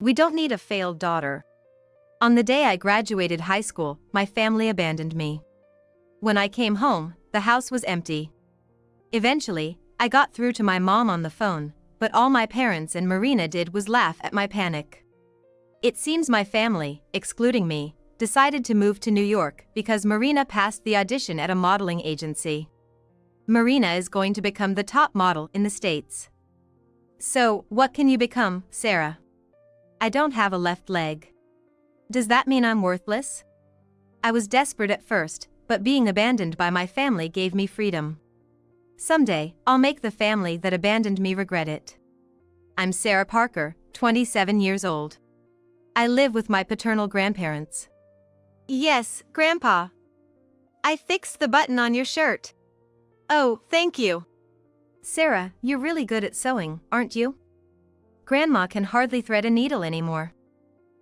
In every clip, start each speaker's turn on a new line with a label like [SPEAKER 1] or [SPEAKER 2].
[SPEAKER 1] We don't need a failed daughter. On the day I graduated high school, my family abandoned me. When I came home, the house was empty. Eventually, I got through to my mom on the phone, but all my parents and Marina did was laugh at my panic. It seems my family, excluding me, decided to move to New York because Marina passed the audition at a modeling agency. Marina is going to become the top model in the States. So, what can you become, Sarah? I don't have a left leg. Does that mean I'm worthless? I was desperate at first, but being abandoned by my family gave me freedom. Someday, I'll make the family that abandoned me regret it. I'm Sarah Parker, 27 years old. I live with my paternal grandparents.
[SPEAKER 2] Yes, Grandpa. I fixed the button on your shirt. Oh, thank you.
[SPEAKER 1] Sarah, you're really good at sewing, aren't you? Grandma can hardly thread a needle anymore.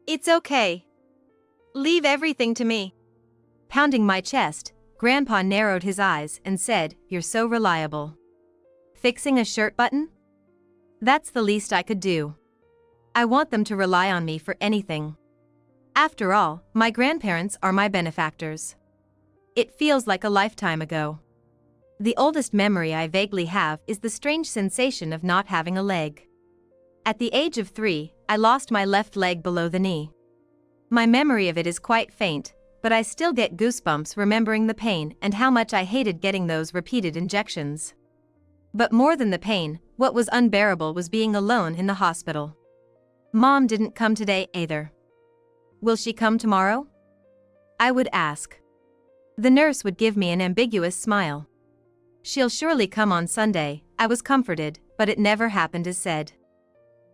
[SPEAKER 2] It's okay. Leave everything to me.
[SPEAKER 1] Pounding my chest, Grandpa narrowed his eyes and said, "You're so reliable." Fixing a shirt button? That's the least I could do. I want them to rely on me for anything. After all, my grandparents are my benefactors. It feels like a lifetime ago. The oldest memory I vaguely have is the strange sensation of not having a leg. At the age of 3, I lost my left leg below the knee. My memory of it is quite faint, but I still get goosebumps remembering the pain and how much I hated getting those repeated injections. But more than the pain, what was unbearable was being alone in the hospital. Mom didn't come today either. Will she come tomorrow? I would ask. The nurse would give me an ambiguous smile. She'll surely come on Sunday, I was comforted, but it never happened as said.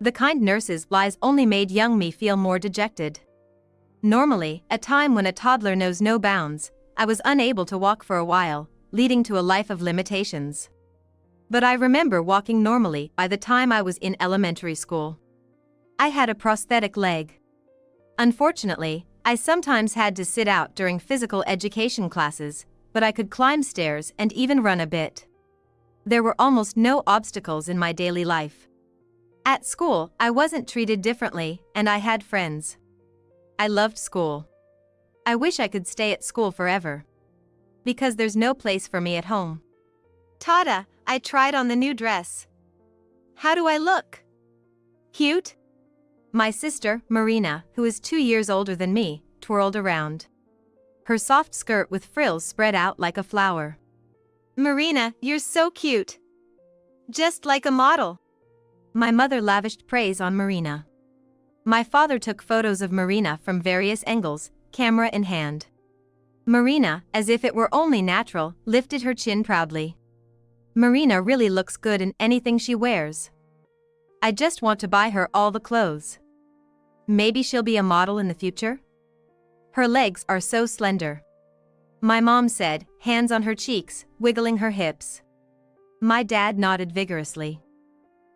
[SPEAKER 1] The kind nurse's lies only made young me feel more dejected. Normally, a time when a toddler knows no bounds, I was unable to walk for a while, leading to a life of limitations. But I remember walking normally by the time I was in elementary school. I had a prosthetic leg. Unfortunately, I sometimes had to sit out during physical education classes, but I could climb stairs and even run a bit. There were almost no obstacles in my daily life. At school, I wasn't treated differently, and I had friends. I loved school. I wish I could stay at school forever. Because there's no place for me at home.
[SPEAKER 2] Tata, I tried on the new dress. How do I look? Cute?
[SPEAKER 1] My sister, Marina, who is 2 years older than me, twirled around. Her soft skirt with frills spread out like a flower.
[SPEAKER 2] Marina, you're so cute. Just like a model.
[SPEAKER 1] My mother lavished praise on Marina. My father took photos of Marina from various angles, camera in hand. Marina, as if it were only natural, lifted her chin proudly. Marina really looks good in anything she wears. I just want to buy her all the clothes. Maybe she'll be a model in the future? Her legs are so slender. My mom said, hands on her cheeks, wiggling her hips. My dad nodded vigorously.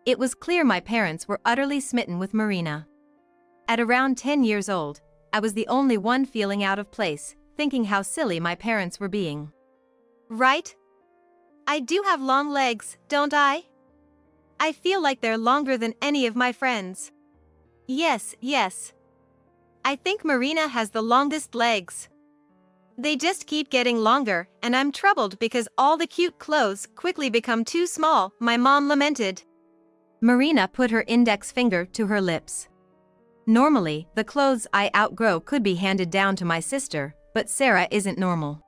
[SPEAKER 1] It was clear my parents were utterly smitten with Marina. At around 10 years old, I was the only one feeling out of place, thinking how silly my parents were being.
[SPEAKER 2] Right? I do have long legs, don't I? I feel like they're longer than any of my friends. Yes, yes. I think Marina has the longest legs. They just keep getting longer, and I'm troubled because all the cute clothes quickly become too small, my mom lamented.
[SPEAKER 1] Marina put her index finger to her lips. Normally, the clothes I outgrow could be handed down to my sister, but Sarah isn't normal.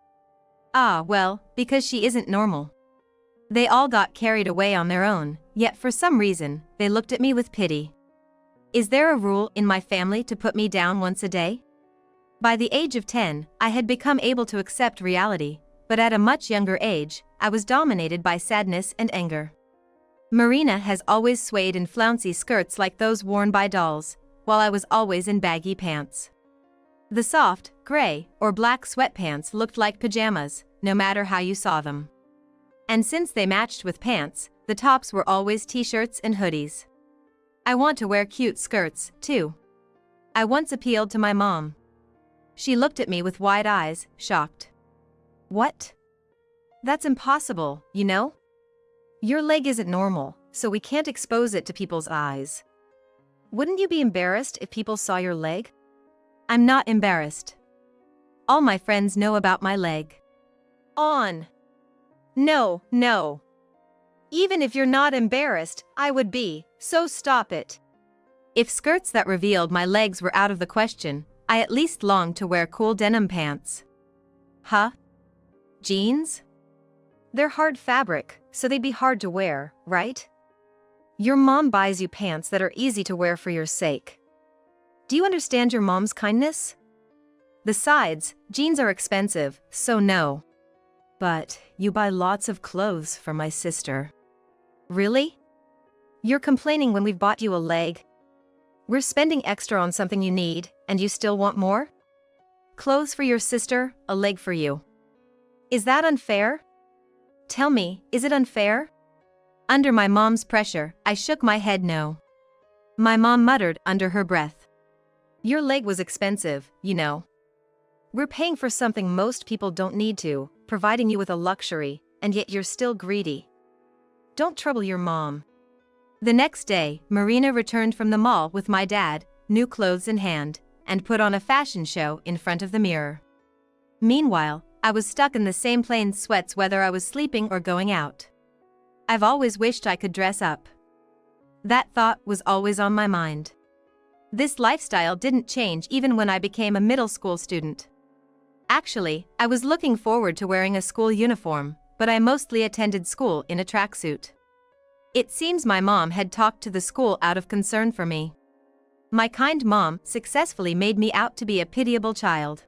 [SPEAKER 1] Ah, well, because she isn't normal. They all got carried away on their own, yet for some reason, they looked at me with pity. Is there a rule in my family to put me down once a day? By the age of 10, I had become able to accept reality, but at a much younger age, I was dominated by sadness and anger. Marina has always swayed in flouncy skirts like those worn by dolls, while I was always in baggy pants. The soft, gray, or black sweatpants looked like pajamas, no matter how you saw them. And since they matched with pants, the tops were always t-shirts and hoodies. I want to wear cute skirts, too. I once appealed to my mom. She looked at me with wide eyes, shocked. What? That's impossible, you know? Your leg isn't normal, so we can't expose it to people's eyes.
[SPEAKER 2] Wouldn't you be embarrassed if people saw your leg?
[SPEAKER 1] I'm not embarrassed. All my friends know about my leg.
[SPEAKER 2] On. No, no. Even if you're not embarrassed, I would be, so stop it.
[SPEAKER 1] If skirts that revealed my legs were out of the question, I at least longed to wear cool denim pants. Huh? Jeans?
[SPEAKER 2] They're hard fabric, so they'd be hard to wear, right? Your mom buys you pants that are easy to wear for your sake. Do you understand your mom's kindness?
[SPEAKER 1] Besides, jeans are expensive, so no.
[SPEAKER 2] But you buy lots of clothes for my sister. Really? You're complaining when we've bought you a leg? We're spending extra on something you need, and you still want more? Clothes for your sister, a leg for you. Is that unfair? Tell me, is it unfair?
[SPEAKER 1] Under my mom's pressure, I shook my head no. My mom muttered under her breath.
[SPEAKER 2] Your leg was expensive, you know. We're paying for something most people don't need to, providing you with a luxury, and yet you're still greedy. Don't trouble your mom.
[SPEAKER 1] The next day, Marina returned from the mall with my dad, new clothes in hand, and put on a fashion show in front of the mirror. Meanwhile, I was stuck in the same plain sweats whether I was sleeping or going out. I've always wished I could dress up. That thought was always on my mind. This lifestyle didn't change even when I became a middle school student. Actually, I was looking forward to wearing a school uniform, but I mostly attended school in a tracksuit. It seems my mom had talked to the school out of concern for me. My kind mom successfully made me out to be a pitiable child.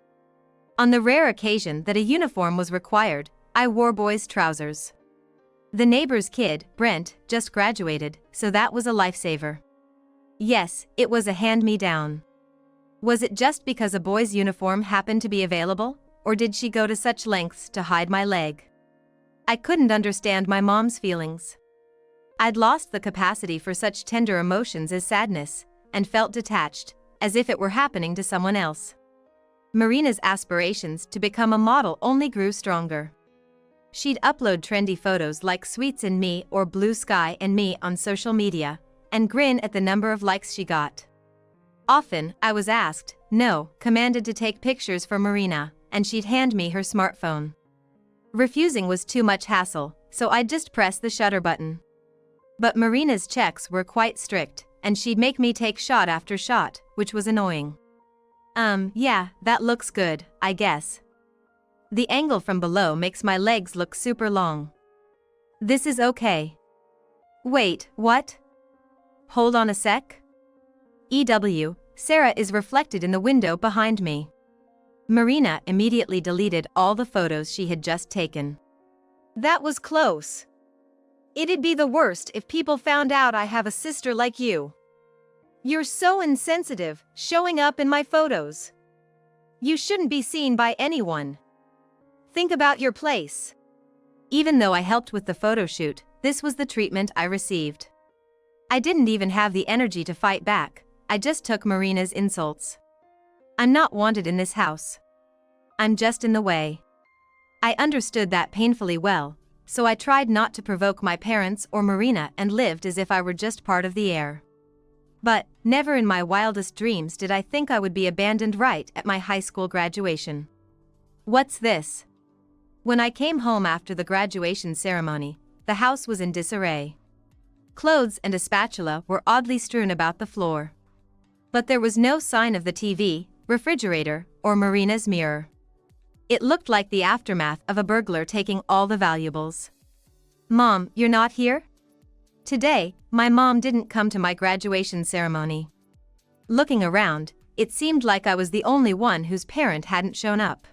[SPEAKER 1] On the rare occasion that a uniform was required, I wore boys' trousers. The neighbor's kid, Brent, just graduated, so that was a lifesaver. Yes, it was a hand-me-down. Was it just because a boy's uniform happened to be available, or did she go to such lengths to hide my leg? I couldn't understand my mom's feelings. I'd lost the capacity for such tender emotions as sadness, and felt detached, as if it were happening to someone else. Marina's aspirations to become a model only grew stronger. She'd upload trendy photos like Sweets and Me or Blue Sky and Me on social media, and grin at the number of likes she got. Often, I was asked, no, commanded to take pictures for Marina, and she'd hand me her smartphone. Refusing was too much hassle, so I'd just press the shutter button. But Marina's checks were quite strict, and she'd make me take shot after shot, which was annoying. Yeah, that looks good, I guess. The angle from below makes my legs look super long. This is okay. Wait, what? Hold on a sec. Sarah is reflected in the window behind me. Marina immediately deleted all the photos she had just taken.
[SPEAKER 2] That was close. It'd be the worst if people found out I have a sister like you. You're so insensitive, showing up in my photos. You shouldn't be seen by anyone. Think about your place.
[SPEAKER 1] Even though I helped with the photo shoot, this was the treatment I received. I didn't even have the energy to fight back, I just took Marina's insults. I'm not wanted in this house. I'm just in the way. I understood that painfully well, so I tried not to provoke my parents or Marina and lived as if I were just part of the air. But, never in my wildest dreams did I think I would be abandoned right at my high school graduation. What's this? When I came home after the graduation ceremony, the house was in disarray. Clothes and a spatula were oddly strewn about the floor. But there was no sign of the TV, refrigerator, or Marina's mirror. It looked like the aftermath of a burglar taking all the valuables. Mom, you're not here? Today, my mom didn't come to my graduation ceremony. Looking around, it seemed like I was the only one whose parent hadn't shown up.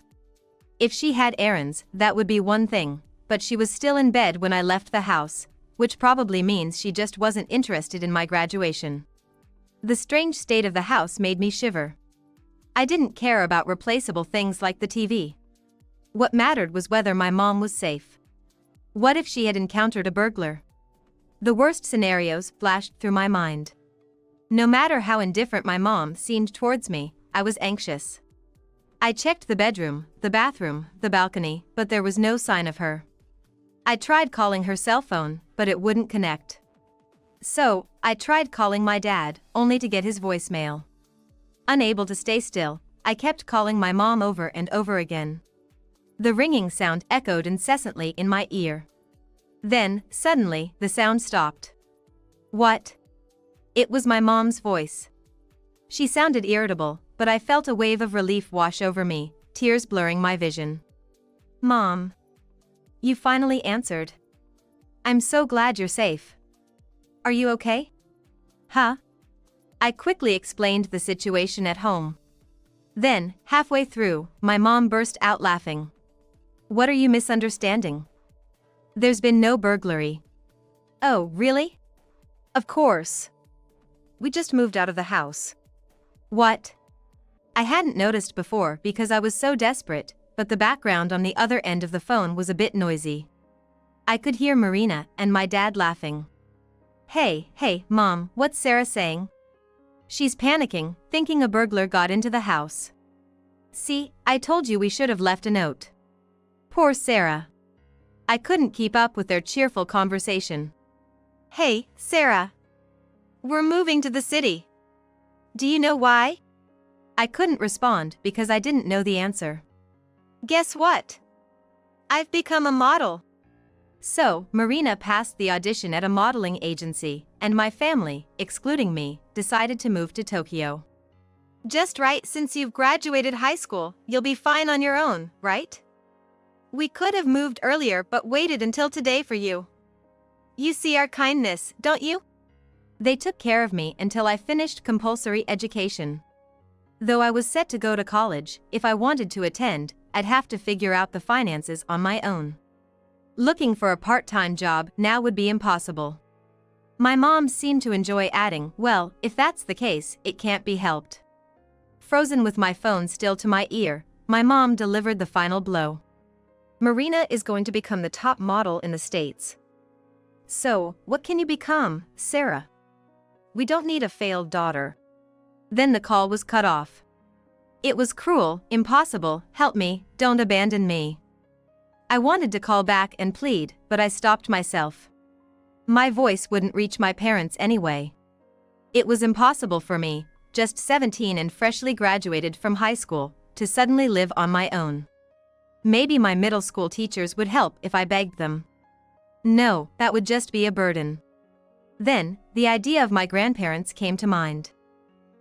[SPEAKER 1] If she had errands, that would be one thing, but she was still in bed when I left the house, which probably means she just wasn't interested in my graduation. The strange state of the house made me shiver. I didn't care about replaceable things like the TV. What mattered was whether my mom was safe. What if she had encountered a burglar? The worst scenarios flashed through my mind. No matter how indifferent my mom seemed towards me, I was anxious. I checked the bedroom, the bathroom, the balcony, but there was no sign of her. I tried calling her cell phone, but it wouldn't connect. So, I tried calling my dad, only to get his voicemail. Unable to stay still, I kept calling my mom over and over again. The ringing sound echoed incessantly in my ear. Then, suddenly, the sound stopped. What? It was my mom's voice. She sounded irritable, but I felt a wave of relief wash over me, tears blurring my vision. Mom. You finally answered. I'm so glad you're safe. Are you okay? Huh? I quickly explained the situation at home. Then, halfway through, my mom burst out laughing. What are you misunderstanding? There's been no burglary. Oh, really? Of course. We just moved out of the house. What? I hadn't noticed before because I was so desperate, but the background on the other end of the phone was a bit noisy. I could hear Marina and my dad laughing. Hey, Mom, what's Sarah saying? She's panicking, thinking a burglar got into the house. See, I told you we should have left a note. Poor Sarah. I couldn't keep up with their cheerful conversation.
[SPEAKER 2] Hey, Sarah. We're moving to the city. Do you know why?
[SPEAKER 1] I couldn't respond because I didn't know the answer.
[SPEAKER 2] Guess what? I've become a model.
[SPEAKER 1] So, Marina passed the audition at a modeling agency, and my family, excluding me, decided to move to Tokyo.
[SPEAKER 2] Just right, since you've graduated high school, you'll be fine on your own, right? We could have moved earlier but waited until today for you. You see our kindness, don't you?
[SPEAKER 1] They took care of me until I finished compulsory education. Though I was set to go to college, if I wanted to attend, I'd have to figure out the finances on my own. Looking for a part-time job now would be impossible. My mom seemed to enjoy adding, well, if that's the case, it can't be helped. Frozen with my phone still to my ear, my mom delivered the final blow. Marina is going to become the top model in the States. So, what can you become, Sarah? We don't need a failed daughter. Then the call was cut off. It was cruel, impossible, help me, don't abandon me. I wanted to call back and plead, but I stopped myself. My voice wouldn't reach my parents anyway. It was impossible for me, just 17 and freshly graduated from high school, to suddenly live on my own. Maybe my middle school teachers would help if I begged them. No, that would just be a burden. Then, the idea of my grandparents came to mind.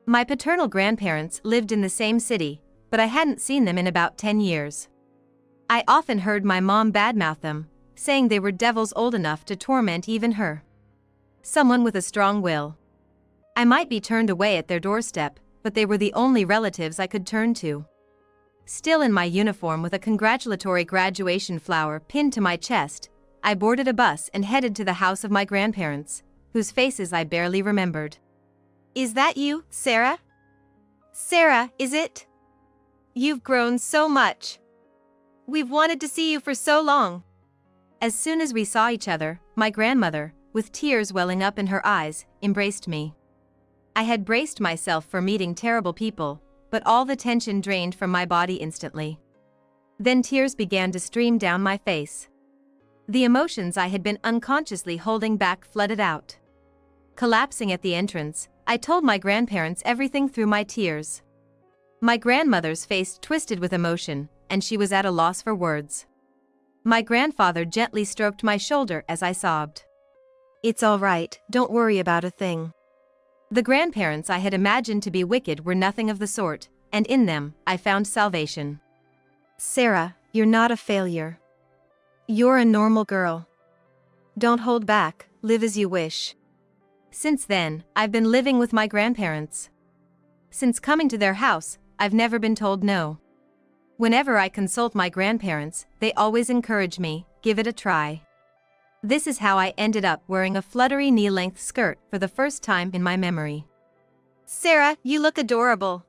[SPEAKER 1] My paternal grandparents lived in the same city, but I hadn't seen them in about 10 years. I often heard my mom badmouth them, saying they were devils old enough to torment even her. Someone with a strong will. I might be turned away at their doorstep, but they were the only relatives I could turn to. Still in my uniform with a congratulatory graduation flower pinned to my chest, I boarded a bus and headed to the house of my grandparents, whose faces I barely remembered.
[SPEAKER 2] Is that you, Sarah? Sarah, is it? You've grown so much. We've wanted to see you for so long.
[SPEAKER 1] As soon as we saw each other, my grandmother, with tears welling up in her eyes, embraced me. I had braced myself for meeting terrible people, but all the tension drained from my body instantly. Then tears began to stream down my face. The emotions I had been unconsciously holding back flooded out. Collapsing at the entrance, I told my grandparents everything through my tears. My grandmother's face twisted with emotion, and she was at a loss for words. My grandfather gently stroked my shoulder as I sobbed. It's all right, don't worry about a thing. The grandparents I had imagined to be wicked were nothing of the sort, and in them, I found salvation. Sarah, you're not a failure. You're a normal girl. Don't hold back, live as you wish. Since then, I've been living with my grandparents. Since coming to their house, I've never been told no. Whenever I consult my grandparents, they always encourage me, give it a try. This is how I ended up wearing a fluttery knee-length skirt for the first time in my memory.
[SPEAKER 2] Sarah, you look adorable.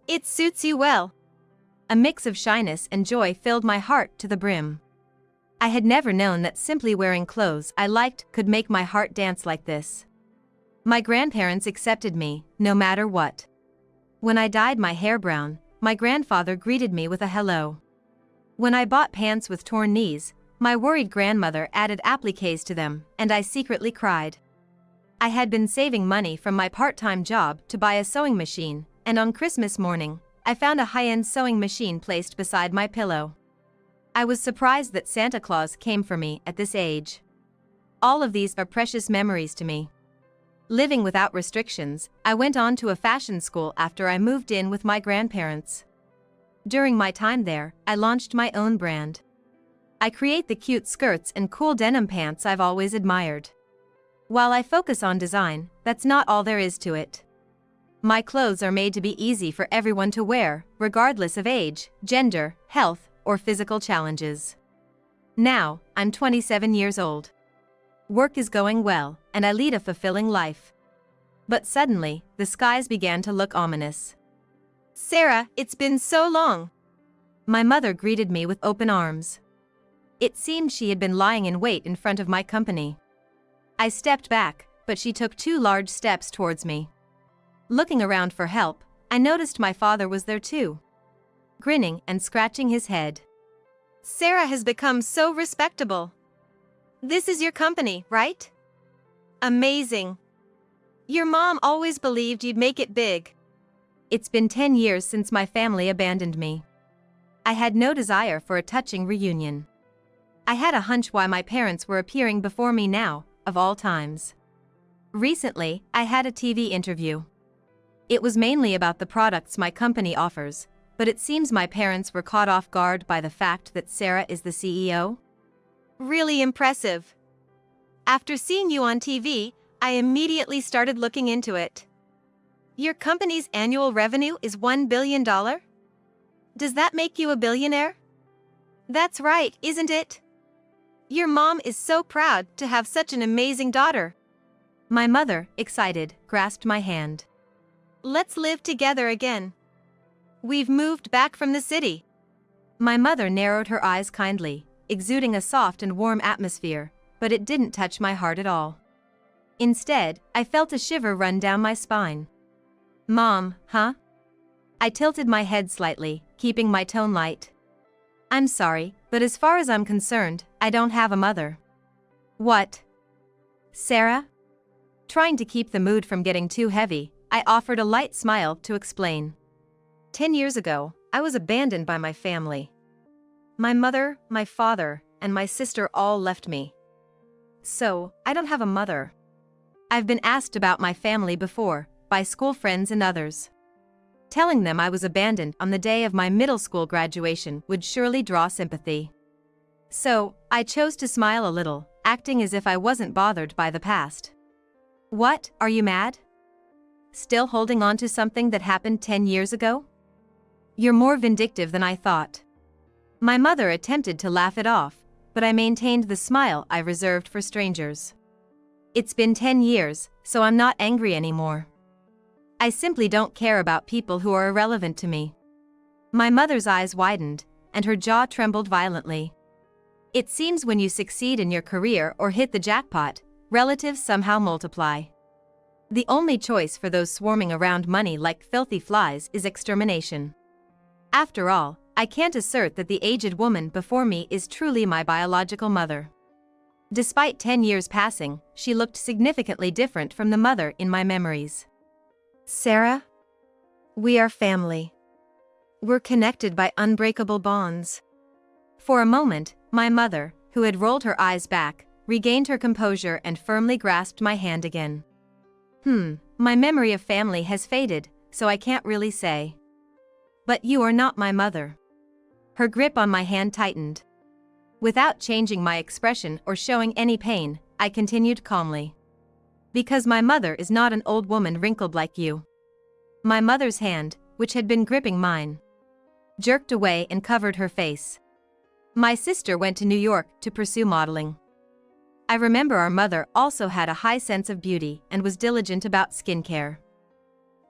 [SPEAKER 2] It suits you well.
[SPEAKER 1] A mix of shyness and joy filled my heart to the brim. I had never known that simply wearing clothes I liked could make my heart dance like this. My grandparents accepted me, no matter what. When I dyed my hair brown, my grandfather greeted me with a hello. When I bought pants with torn knees, my worried grandmother added appliques to them, and I secretly cried. I had been saving money from my part-time job to buy a sewing machine, and on Christmas morning, I found a high-end sewing machine placed beside my pillow. I was surprised that Santa Claus came for me at this age. All of these are precious memories to me. Living without restrictions, I went on to a fashion school after I moved in with my grandparents. During my time there, I launched my own brand. I create the cute skirts and cool denim pants I've always admired. While I focus on design, that's not all there is to it. My clothes are made to be easy for everyone to wear, regardless of age, gender, health, or physical challenges. Now, I'm 27 years old. Work is going well, and I lead a fulfilling life. But suddenly, the skies began to look ominous.
[SPEAKER 2] Sarah, it's been so long.
[SPEAKER 1] My mother greeted me with open arms. It seemed she had been lying in wait in front of my company. I stepped back, but she took 2 large steps towards me. Looking around for help, I noticed my father was there too, grinning and scratching his head.
[SPEAKER 2] Sarah has become so respectable. This is your company, right? Amazing. Your mom always believed you'd make it big.
[SPEAKER 1] It's been 10 years since my family abandoned me. I had no desire for a touching reunion. I had a hunch why my parents were appearing before me now, of all times. Recently, I had a TV interview. It was mainly about the products my company offers, but it seems my parents were caught off guard by the fact that Sarah is the CEO.
[SPEAKER 2] Really impressive. After seeing you on TV, I immediately started looking into it. Your company's annual revenue is $1 billion? Does that make you a billionaire? That's right, isn't it? Your mom is so proud to have such an amazing daughter.
[SPEAKER 1] My mother, excited, grasped my hand.
[SPEAKER 2] Let's live together again. We've moved back from the city.
[SPEAKER 1] My mother narrowed her eyes kindly, exuding a soft and warm atmosphere, but it didn't touch my heart at all. Instead, I felt a shiver run down my spine. Mom, huh? I tilted my head slightly, keeping my tone light. I'm sorry, but as far as I'm concerned, I don't have a mother. What? Sarah? Trying to keep the mood from getting too heavy, I offered a light smile to explain. 10 years ago, I was abandoned by my family. My mother, my father, and my sister all left me. So, I don't have a mother. I've been asked about my family before, by school friends and others. Telling them I was abandoned on the day of my middle school graduation would surely draw sympathy. So, I chose to smile a little, acting as if I wasn't bothered by the past. What, are you mad? Still holding on to something that happened 10 years ago? You're more vindictive than I thought. My mother attempted to laugh it off, but I maintained the smile I reserved for strangers. It's been 10 years, so I'm not angry anymore. I simply don't care about people who are irrelevant to me. My mother's eyes widened, and her jaw trembled violently. It seems when you succeed in your career or hit the jackpot, relatives somehow multiply. The only choice for those swarming around money like filthy flies is extermination. After all, I can't assert that the aged woman before me is truly my biological mother. Despite 10 years passing, she looked significantly different from the mother in my memories. Sarah? We are family. We're connected by unbreakable bonds. For a moment, my mother, who had rolled her eyes back, regained her composure and firmly grasped my hand again. My memory of family has faded, so I can't really say. But you are not my mother. Her grip on my hand tightened. Without changing my expression or showing any pain, I continued calmly. Because my mother is not an old woman wrinkled like you. My mother's hand, which had been gripping mine, jerked away and covered her face. My sister went to New York to pursue modeling. I remember our mother also had a high sense of beauty and was diligent about skincare.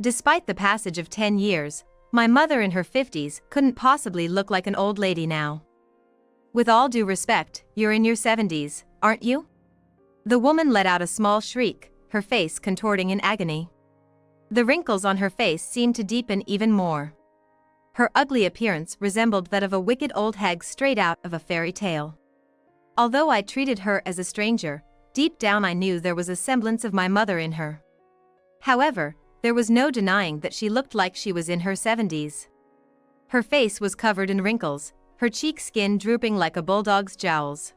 [SPEAKER 1] Despite the passage of 10 years, my mother in her 50s couldn't possibly look like an old lady now. With all due respect, you're in your 70s, aren't you? The woman let out a small shriek, her face contorting in agony. The wrinkles on her face seemed to deepen even more. Her ugly appearance resembled that of a wicked old hag straight out of a fairy tale. Although I treated her as a stranger, deep down I knew there was a semblance of my mother in her. However, there was no denying that she looked like she was in her 70s. Her face was covered in wrinkles, her cheek skin drooping like a bulldog's jowls.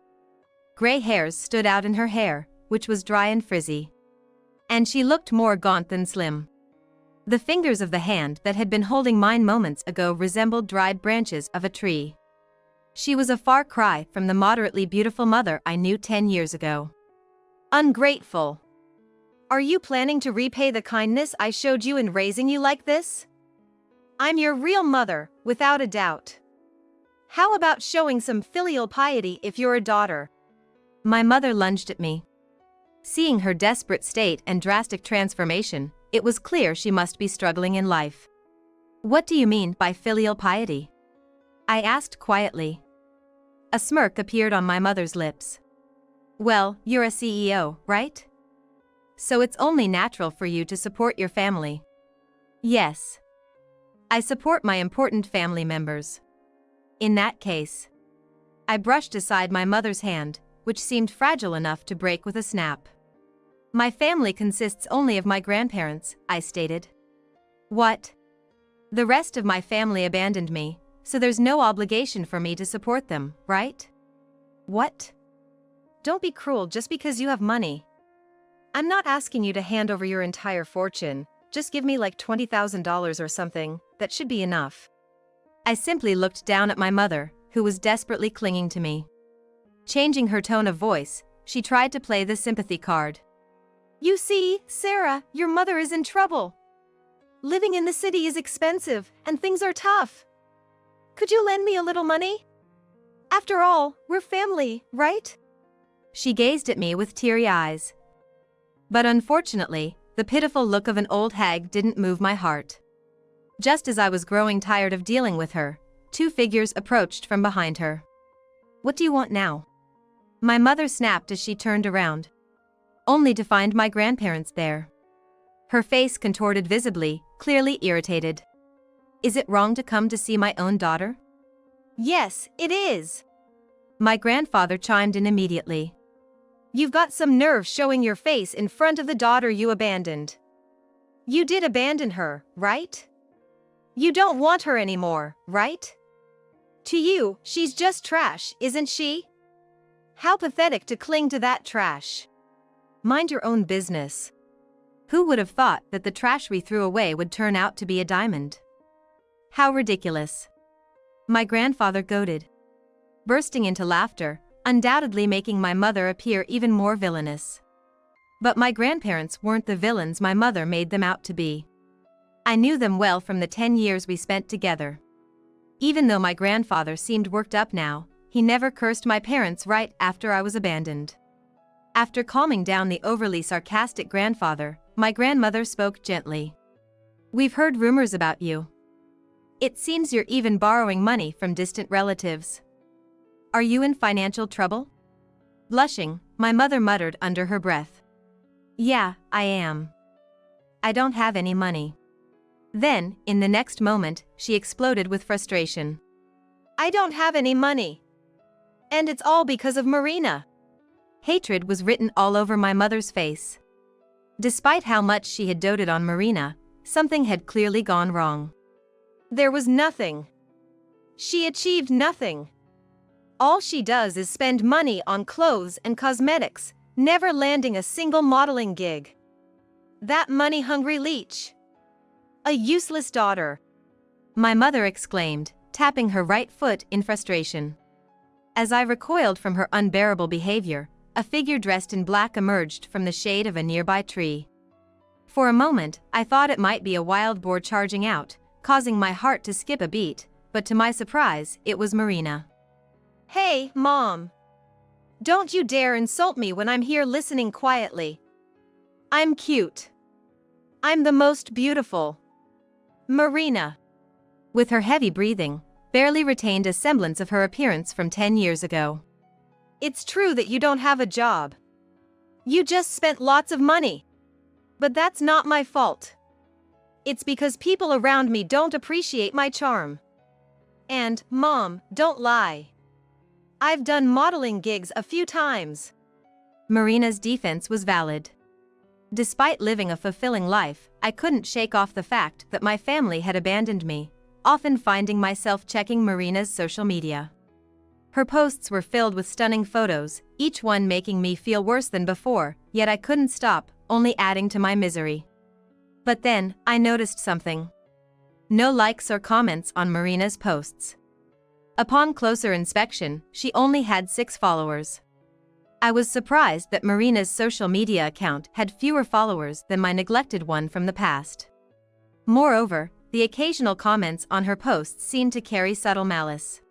[SPEAKER 1] Gray hairs stood out in her hair, which was dry and frizzy. And she looked more gaunt than slim. The fingers of the hand that had been holding mine moments ago resembled dried branches of a tree. She was a far cry from the moderately beautiful mother I knew 10 years ago.
[SPEAKER 2] Ungrateful. Are you planning to repay the kindness I showed you in raising you like this? I'm your real mother, without a doubt. How about showing some filial piety if you're a daughter?
[SPEAKER 1] My mother lunged at me. Seeing her desperate state and drastic transformation, it was clear she must be struggling in life. What do you mean by filial piety? I asked quietly. A smirk appeared on my mother's lips. Well, you're a CEO, right? So it's only natural for you to support your family. Yes. I support my important family members. In that case. I brushed aside my mother's hand, which seemed fragile enough to break with a snap. My family consists only of my grandparents, I stated. What? The rest of my family abandoned me, so there's no obligation for me to support them, right? What?
[SPEAKER 2] Don't be cruel just because you have money. I'm not asking you to hand over your entire fortune, just give me like $20,000 or something, that should be enough.
[SPEAKER 1] I simply looked down at my mother, who was desperately clinging to me. Changing her tone of voice, she tried to play the sympathy card.
[SPEAKER 2] You see, Sarah, your mother is in trouble. Living in the city is expensive, and things are tough. Could you lend me a little money? After all, we're family, right?
[SPEAKER 1] She gazed at me with teary eyes. But unfortunately, the pitiful look of an old hag didn't move my heart. Just as I was growing tired of dealing with her, two figures approached from behind her. What do you want now? My mother snapped as she turned around. Only to find my grandparents there. Her face contorted visibly, clearly irritated. Is it wrong to come to see my own daughter?
[SPEAKER 2] Yes, it is.
[SPEAKER 1] My grandfather chimed in immediately.
[SPEAKER 2] You've got some nerve showing your face in front of the daughter you abandoned. You did abandon her, right? You don't want her anymore, right? To you, she's just trash, isn't she? How pathetic to cling to that trash.
[SPEAKER 1] Mind your own business. Who would have thought that the trash we threw away would turn out to be a diamond? How ridiculous. My grandfather goaded. Bursting into laughter, undoubtedly making my mother appear even more villainous. But my grandparents weren't the villains my mother made them out to be. I knew them well from the 10 years we spent together. Even though my grandfather seemed worked up now, he never cursed my parents right after I was abandoned. After calming down the overly sarcastic grandfather, my grandmother spoke gently. We've heard rumors about you. It seems you're even borrowing money from distant relatives. Are you in financial trouble? Blushing, my mother muttered under her breath. Yeah, I am. I don't have any money. Then, in the next moment, she exploded with frustration.
[SPEAKER 2] I don't have any money. And it's all because of Marina.
[SPEAKER 1] Hatred was written all over my mother's face. Despite how much she had doted on Marina, something had clearly gone wrong.
[SPEAKER 2] There was nothing. She achieved nothing. All she does is spend money on clothes and cosmetics, never landing a single modeling gig. That money-hungry leech. A useless daughter.
[SPEAKER 1] My mother exclaimed, tapping her right foot in frustration. As I recoiled from her unbearable behavior, a figure dressed in black emerged from the shade of a nearby tree. For a moment, I thought it might be a wild boar charging out, causing my heart to skip a beat, but to my surprise, it was Marina.
[SPEAKER 2] Hey, Mom. Don't you dare insult me when I'm here listening quietly. I'm cute. I'm the most beautiful. Marina.
[SPEAKER 1] With her heavy breathing, barely retained a semblance of her appearance from 10 years ago.
[SPEAKER 2] It's true that you don't have a job. You just spent lots of money. But that's not my fault. It's because people around me don't appreciate my charm. And, Mom, don't lie. I've done modeling gigs a few times.
[SPEAKER 1] Marina's defense was valid. Despite living a fulfilling life, I couldn't shake off the fact that my family had abandoned me, often finding myself checking Marina's social media. Her posts were filled with stunning photos, each one making me feel worse than before, yet I couldn't stop, only adding to my misery. But then, I noticed something. No likes or comments on Marina's posts. Upon closer inspection, she only had 6 followers. I was surprised that Marina's social media account had fewer followers than my neglected one from the past. Moreover, the occasional comments on her posts seemed to carry subtle malice.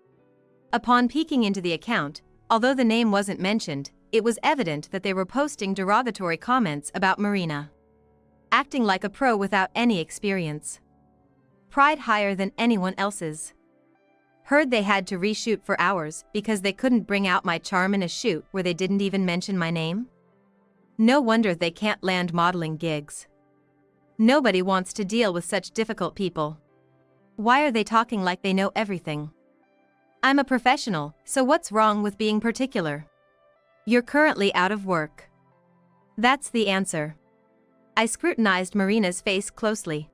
[SPEAKER 1] Upon peeking into the account, although the name wasn't mentioned, it was evident that they were posting derogatory comments about Marina. Acting like a pro without any experience. Pride higher than anyone else's. Heard they had to reshoot for hours because they couldn't bring out my charm in a shoot where they didn't even mention my name? No wonder they can't land modeling gigs. Nobody wants to deal with such difficult people. Why are they talking like they know everything? I'm a professional, so what's wrong with being particular? You're currently out of work. That's the answer. I scrutinized Marina's face closely.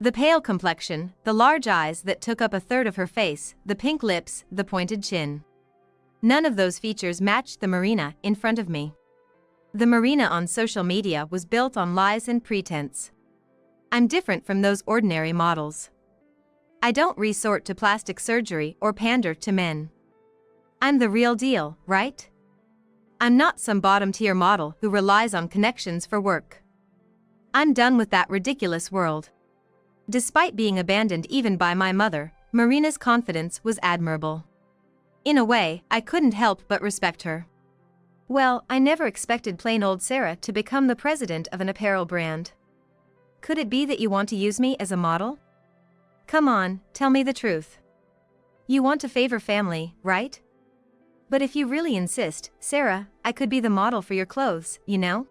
[SPEAKER 1] The pale complexion, the large eyes that took up a third of her face, the pink lips, the pointed chin. None of those features matched the Marina in front of me. The Marina on social media was built on lies and pretense. I'm different from those ordinary models. I don't resort to plastic surgery or pander to men. I'm the real deal, right? I'm not some bottom-tier model who relies on connections for work. I'm done with that ridiculous world. Despite being abandoned even by my mother, Marina's confidence was admirable. In a way, I couldn't help but respect her. Well, I never expected plain old Sarah to become the president of an apparel brand. Could it be that you want to use me as a model? Come on, tell me the truth. You want to favor family, right? But if you really insist, Sarah, I could be the model for your clothes, you know?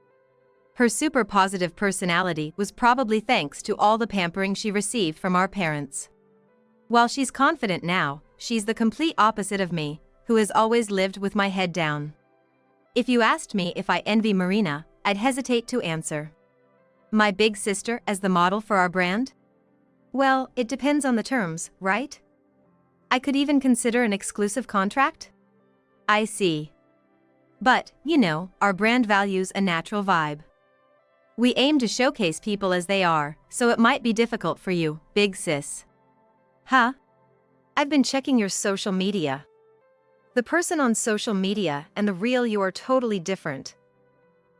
[SPEAKER 1] Her super positive personality was probably thanks to all the pampering she received from our parents. While she's confident now, she's the complete opposite of me, who has always lived with my head down. If you asked me if I envy Marina, I'd hesitate to answer. My big sister as the model for our brand? Well, it depends on the terms, right? I could even consider an exclusive contract? I see. But, you know, our brand values a natural vibe. We aim to showcase people as they are, so it might be difficult for you, big sis. Huh? I've been checking your social media. The person on social media and the real you are totally different.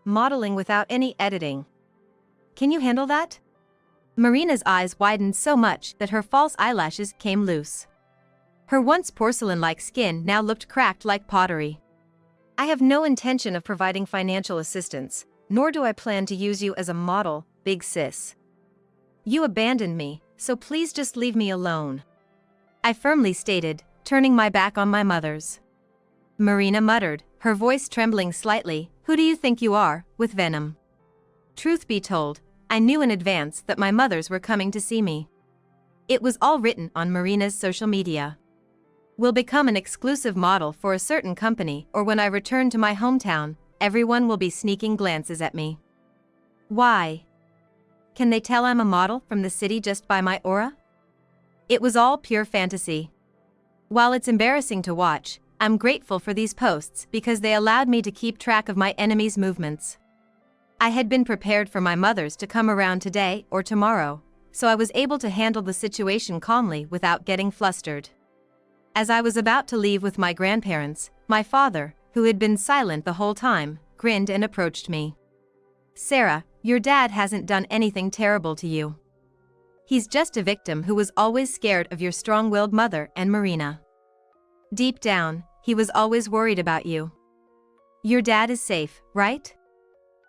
[SPEAKER 1] Modeling without any editing. Can you handle that? Marina's eyes widened so much that her false eyelashes came loose. Her once porcelain-like skin now looked cracked like pottery. I have no intention of providing financial assistance, nor do I plan to use you as a model, big sis. You abandoned me, so please just leave me alone. I firmly stated, turning my back on my mother's. Marina muttered, her voice trembling slightly, "Who do you think you are, with venom?" Truth be told, I knew in advance that my mothers were coming to see me. It was all written on Marina's social media. Will become an exclusive model for a certain company, or when I return to my hometown, everyone will be sneaking glances at me. Why? Can they tell I'm a model from the city just by my aura? It was all pure fantasy. While it's embarrassing to watch, I'm grateful for these posts because they allowed me to keep track of my enemies' movements. I had been prepared for my mothers to come around today or tomorrow, so I was able to handle the situation calmly without getting flustered. As I was about to leave with my grandparents, my father, who had been silent the whole time, grinned and approached me. Sarah, your dad hasn't done anything terrible to you. He's just a victim who was always scared of your strong-willed mother and Marina. Deep down, he was always worried about you. Your dad is safe, right?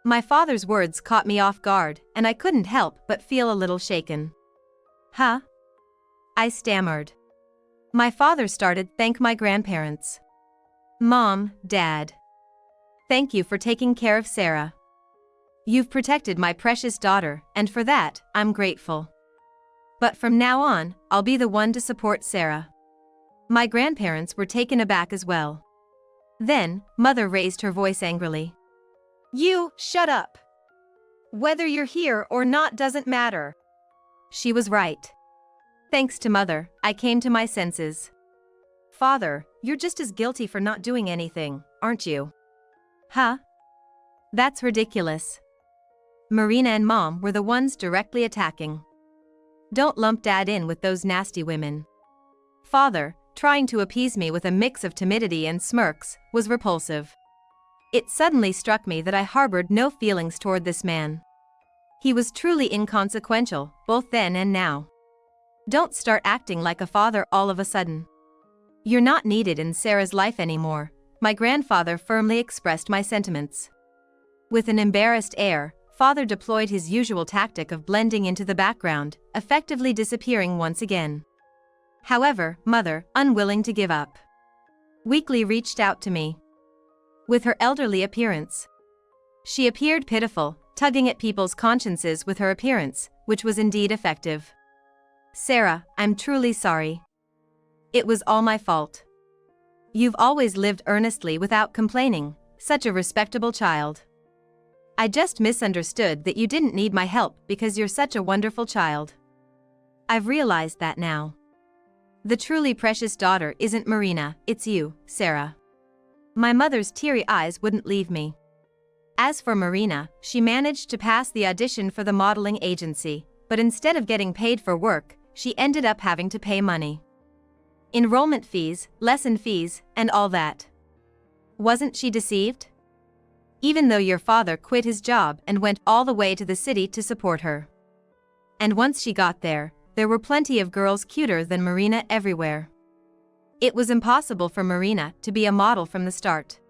[SPEAKER 1] My father's words caught me off guard, and I couldn't help but feel a little shaken. Huh? I stammered. My father started to thank my grandparents. Mom, Dad. Thank you for taking care of Sarah. You've protected my precious daughter, and for that, I'm grateful. But from now on, I'll be the one to support Sarah. My grandparents were taken aback as well. Then, Mother raised her voice angrily.
[SPEAKER 2] You, shut up. Whether you're here or not doesn't matter.
[SPEAKER 1] She was right. Thanks to Mother, I came to my senses. Father, you're just as guilty for not doing anything, aren't you? Huh? That's ridiculous. Marina and Mom were the ones directly attacking. Don't lump Dad in with those nasty women. Father, trying to appease me with a mix of timidity and smirks, was repulsive. It suddenly struck me that I harbored no feelings toward this man. He was truly inconsequential, both then and now. Don't start acting like a father all of a sudden. You're not needed in Sarah's life anymore, my grandfather firmly expressed my sentiments. With an embarrassed air, Father deployed his usual tactic of blending into the background, effectively disappearing once again. However, Mother, unwilling to give up, weakly reached out to me. With her elderly appearance, she appeared pitiful, tugging at people's consciences with her appearance, which was indeed effective. Sarah, I'm truly sorry. It was all my fault. You've always lived earnestly without complaining, such a respectable child. I just misunderstood that you didn't need my help because you're such a wonderful child. I've realized that now. The truly precious daughter isn't Marina, it's you, Sarah. My mother's teary eyes wouldn't leave me. As for Marina, she managed to pass the audition for the modeling agency, but instead of getting paid for work, she ended up having to pay money. Enrollment fees, lesson fees, and all that. Wasn't she deceived? Even though your father quit his job and went all the way to the city to support her. And once she got there were plenty of girls cuter than Marina everywhere. It was impossible for Marina to be a model from the start.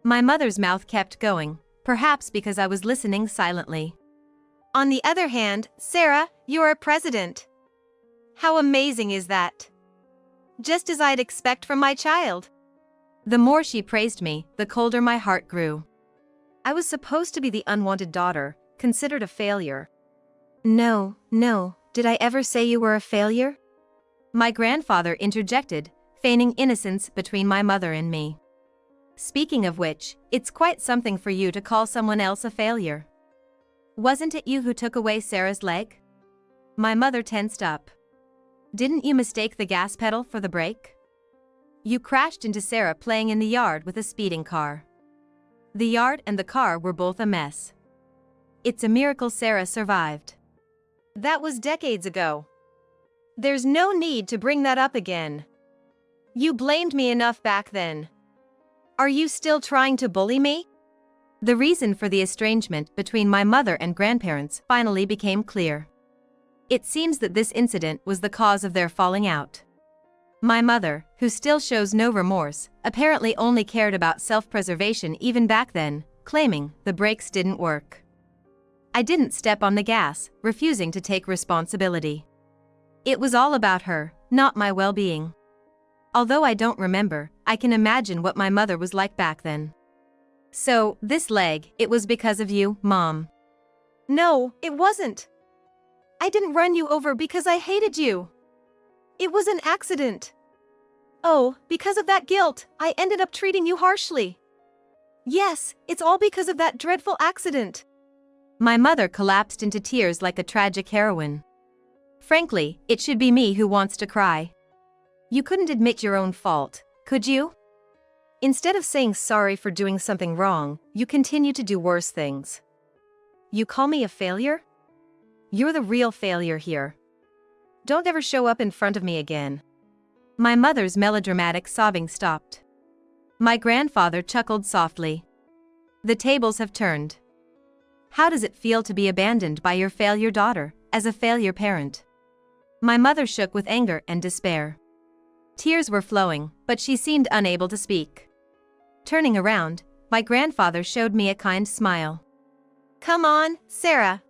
[SPEAKER 1] My mother's mouth kept going, perhaps because I was listening silently.
[SPEAKER 2] On the other hand, Sarah, you're a president. How amazing is that? Just as I'd expect from my child.
[SPEAKER 1] The more she praised me, the colder my heart grew. I was supposed to be the unwanted daughter, considered a failure.
[SPEAKER 2] No, did I ever say you were a failure?
[SPEAKER 1] My grandfather interjected, feigning innocence between my mother and me. Speaking of which, it's quite something for you to call someone else a failure. Wasn't it you who took away Sarah's leg? My mother tensed up. Didn't you mistake the gas pedal for the brake? You crashed into Sarah playing in the yard with a speeding car. The yard and the car were both a mess. It's a miracle Sarah survived.
[SPEAKER 2] That was decades ago. There's no need to bring that up again. You blamed me enough back then. Are you still trying to bully me?
[SPEAKER 1] The reason for the estrangement between my mother and grandparents finally became clear. It seems that this incident was the cause of their falling out. My mother, who still shows no remorse, apparently only cared about self-preservation even back then, claiming the brakes didn't work. I didn't step on the gas, refusing to take responsibility. It was all about her, not my well-being. Although I don't remember, I can imagine what my mother was like back then. So, this leg, it was because of you, Mom.
[SPEAKER 2] No, it wasn't. I didn't run you over because I hated you. It was an accident. Oh, because of that guilt, I ended up treating you harshly. Yes, it's all because of that dreadful accident.
[SPEAKER 1] My mother collapsed into tears like a tragic heroine. Frankly, it should be me who wants to cry. You couldn't admit your own fault, could you? Instead of saying sorry for doing something wrong, you continue to do worse things. You call me a failure? You're the real failure here. Don't ever show up in front of me again. My mother's melodramatic sobbing stopped. My grandfather chuckled softly. The tables have turned. How does it feel to be abandoned by your failure daughter, as a failure parent? My mother shook with anger and despair. Tears were flowing, but she seemed unable to speak. Turning around, my grandfather showed me a kind smile.
[SPEAKER 2] Come on, Sarah.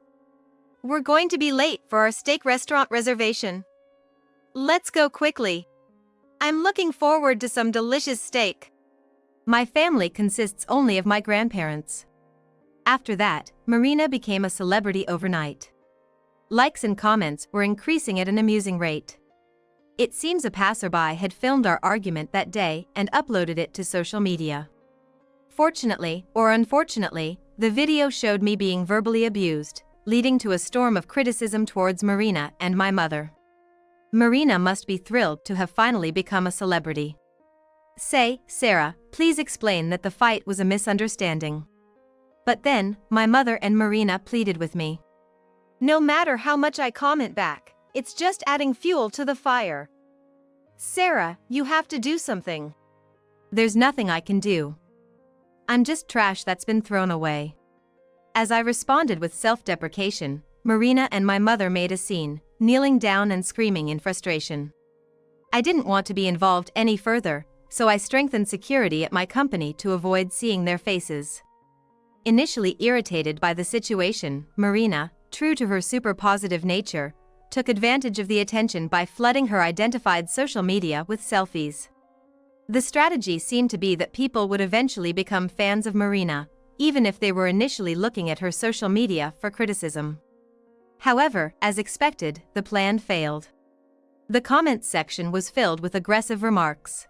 [SPEAKER 2] We're going to be late for our steak restaurant reservation. Let's go quickly. I'm looking forward to some delicious steak.
[SPEAKER 1] My family consists only of my grandparents. After that, Marina became a celebrity overnight. Likes and comments were increasing at an amusing rate. It seems a passerby had filmed our argument that day and uploaded it to social media. Fortunately, or unfortunately, The video showed me being verbally abused, leading to a storm of criticism towards Marina and my mother. Marina must be thrilled to have finally become a celebrity. Say, Sarah, please explain that the fight was a misunderstanding. But then, my mother and Marina pleaded with me.
[SPEAKER 2] No matter how much I comment back, it's just adding fuel to the fire. Sarah, you have to do something.
[SPEAKER 1] There's nothing I can do. I'm just trash that's been thrown away. As I responded with self-deprecation, Marina and my mother made a scene, kneeling down and screaming in frustration. I didn't want to be involved any further, so I strengthened security at my company to avoid seeing their faces. Initially irritated by the situation, Marina, true to her super positive nature, took advantage of the attention by flooding her identified social media with selfies. The strategy seemed to be that people would eventually become fans of Marina, even if they were initially looking at her social media for criticism. However, as expected, the plan failed. The comments section was filled with aggressive remarks.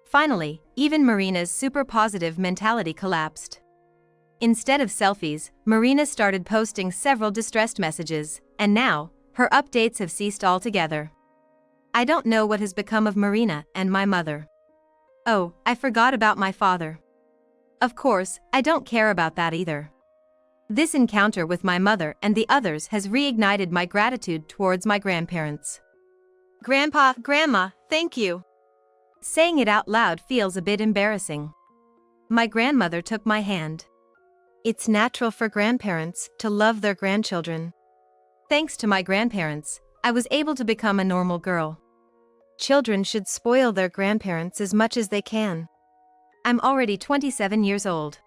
[SPEAKER 1] Finally, even Marina's super positive mentality collapsed. Instead of selfies, Marina started posting several distressed messages, and now, her updates have ceased altogether. I don't know what has become of Marina and my mother. Oh, I forgot about my father. Of course, I don't care about that either. This encounter with my mother and the others has reignited my gratitude towards my grandparents.
[SPEAKER 2] Grandpa, Grandma, thank you.
[SPEAKER 1] Saying it out loud feels a bit embarrassing. My grandmother took my hand.
[SPEAKER 2] It's natural for grandparents to love their grandchildren.
[SPEAKER 1] Thanks to my grandparents, I was able to become a normal girl.
[SPEAKER 2] Children should spoil their grandparents as much as they can.
[SPEAKER 1] I'm already 27 years old.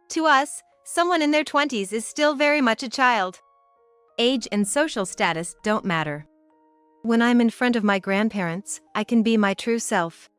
[SPEAKER 2] To us, someone in their 20s is still very much a child.
[SPEAKER 1] Age and social status don't matter.
[SPEAKER 2] When I'm in front of my grandparents, I can be my true self.